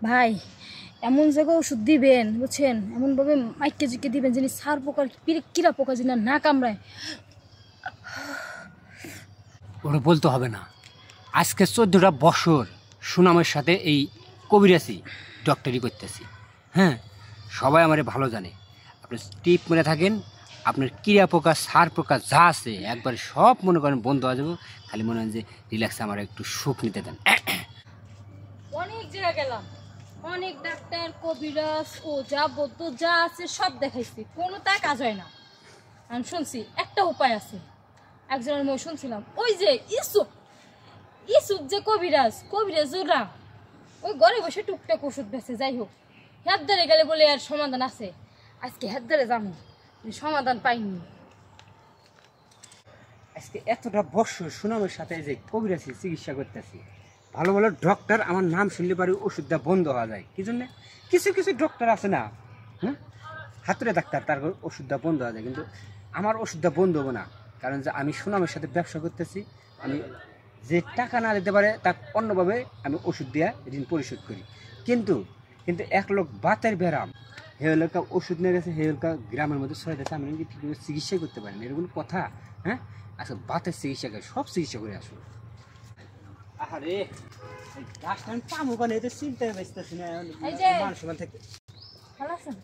ভাই এমন জায়গায় ওষুধ দিবেন বুঝছেন, এমনভাবে মাইকে জিকে দিবেন যিনি সার পোকার কিরা পোকা যিনি না কামড়ায়। ওরা বলতে হবে না, আজকে 14টা বছর সুনামের সাথে এই কবিরাজি ডক্টরি করতেছি। হ্যাঁ, সবাই আমারে ভালো জানে। আপনি টিপ মেরে থাকেন, আপনার কিরা পোকা সার পোকা যা আছে একবার সব মনে করেন বন্ধ হয়ে যাবো। খালি মনে হয় যে রিল্যাক্সে আমার একটু সুখ নিতে দেন। অনেক জায়গায় গেলাম, অনেক ডাক্তার কবিরাজ ও যা বৌদ্ধ যা আছে সব দেখাইছি, কোনো তা কাজ হয় না। আমি শুনছি একটা উপায় আছে, একজনের মই শুনছিলাম ওই যে ইসুফ যে কবিরাজ ওরা ওই ঘরে বসে টুকটাক ওষুধ বেছে। যাই হোক, হেদারে গেলে বলে আর সমাধান আছে। আজকে হেদারে যাবো, সমাধান পাইনি। আজকে এতটা বছর সুনামের সাথে যে কবিরাজি চিকিৎসা করতেছি, ভালো ভালো ডক্টর আমার নাম শুনলে পারে ওষুধটা বন্ধ হওয়া যায়। কি জন্যে? কিছু কিছু ডক্টর আছে না, হ্যাঁ, হাতুড়ে ডাক্তার, তার ওষুধটা বন্ধ হওয়া যায়, কিন্তু আমার ওষুধটা বন্ধ হবো না। কারণ যে আমি সুনামের সাথে ব্যবসা করতেছি, আমি যে টাকা না দিতে পারে তা অন্যভাবে আমি ওষুধ দিয়ে ঋণ পরিশোধ করি। কিন্তু কিন্তু এক লোক বাতের ব্যারাম, হে এলাকা ওষুধ নিয়ে গেছে, হে এলাকা গ্রামের মধ্যে ছড়াই দিয়েছে, আমি নাকি ঠিকভাবে চিকিৎসাই করতে পারি না। এরকম কথা? হ্যাঁ, আচ্ছা বাতের চিকিৎসা করে সব চিকিৎসা করে আসবো। আরে গাছটা আমি পামো কেন, এটা চিন্তা বেচতেছি না মানুষ থেকে। ভালো আছেন?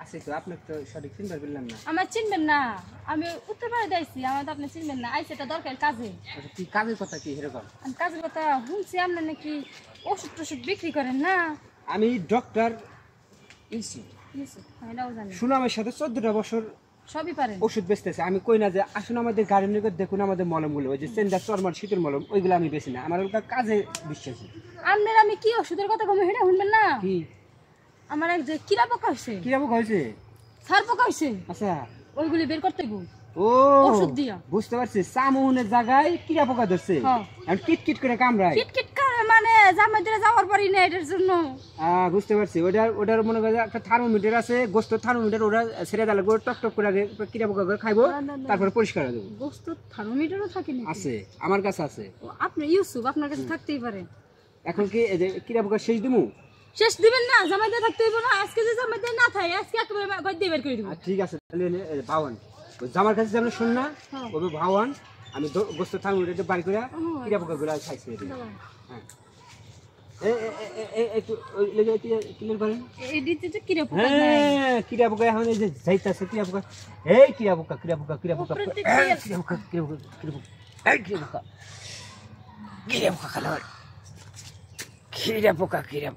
আছে তো, আপনার তো সঠিক চিন্তা করলাম না। আমার চিনবেন না, আমি উত্তরপাড়া যাইছি, আমার তো আপনি চিনবেন না। আইসে এটা দরকার কাজে। কি কাজের কথা? কি এরকম? আমি কাজের কথা শুনছি, আপনার নাকি ওষুধ টষুধ বিক্রি করেন না? আমি ডক্টর ইউসুফ, এটাও জানি। সুনামের সাথে 14টা বছর সবই পারেন। ওষুধ বেচতেছে। আমি কই না যে আসুন আমাদের গাড়ির নিকট দেখুন আমাদের মলমগুলো, ওই যে চেন্দা চরমার শীতের মলম, ওইগুলো আমি বেশি না। আমার ওটা কাজে বিশ্বাসী। আপনার আমি কি ওষুধের কথা কমে হেঁটে শুনবেন না? কি? আমার এক যে কিরা পোকা হয়েছে। কিরা পোকা হয়েছে? সার পোকা হয়েছে। আচ্ছা, ওইগুলি বের করতে গো। ও ওষুধ দিয়া বুঝতে পারছি, চামুনের জায়গায় কিরা পোকা ধরছে, আর কিটকিট করে কামড়ায়। কিটকিট করে মানে জামাইদের যাওয়ার পরই না, এটার জন্য। বুঝতে পারছি, ওটার মনে করে একটা থার্মোমিটার আছে, গোস্ত থার্মোমিটার, ওরা ছেড়ে দিলে টক টক করে আগে কিরা পোকা করে খাইবো, তারপরে পরিষ্কার হয়ে যাবো। গোস্ত থার্মোমিটারও থাকে না? আছে, আমার কাছে আছে। আপনি ইউসুফ, আপনার কাছে থাকতেই পারে। এখন কি কিরা পোকা শেষ দিমু? শেষ দিবেন না, জামাইদের থাকতে হইব না। আজকে যে জামাইদের না থাকে, আজকে একেবারে ঘর দিয়ে বের করে দিব। ঠিক আছে, তাহলে ভাওয়ান জামার কাছে যেমন শোন না, ওই ভাওয়ান আমি গোস্ত থার্মোমিটার বাড়ি করে কিরা পোকা গুলা খাইছি। হ্যাঁ, কিরা পোকা এখন এই যে যাইতাছে, কিরা পোকা, এই কিরা পোকা, কিরা পোকা, কিরা পোকা, কিরা পোকা, কিরা পোকা, কিরা পোকা, এই কিরা পোকা, কিরা পোকা খালো, কিরা পোকা, কিরা